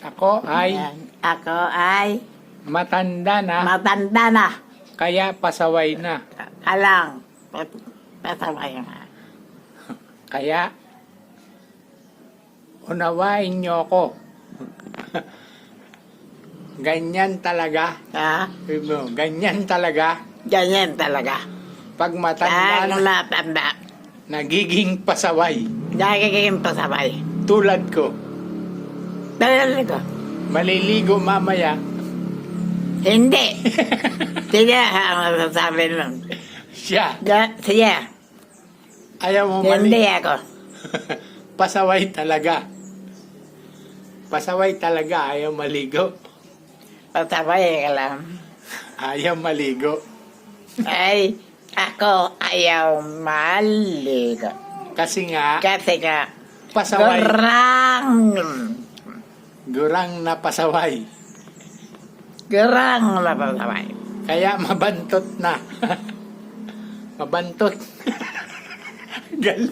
Ako ay Ako ay matanda na, matanda na. kaya pasaway na. Alang. Pasaway na. Kaya, unawain niyo ako. Ganyan talaga. Ha? Ganyan talaga. Ganyan talaga. Pag matanda Ang na, matanda. nagiging pasaway. Nagiging pasaway. Tulad ko. Dahil ko. Maliligo mamaya. Hindi. Siya ang masasabi nun. Siya. Siya. Ayaw mo Hindi maligo. ako. Pasaway talaga. Pasaway talaga. Ayaw maligo. Pasaway ka lang. Ayaw maligo. Ay, ako ayaw maligo. Kasi nga, Kasi ka, pasaway. gurang Na pasaway. mapasaway. Kaya mabantot na. Mabantot. Gal.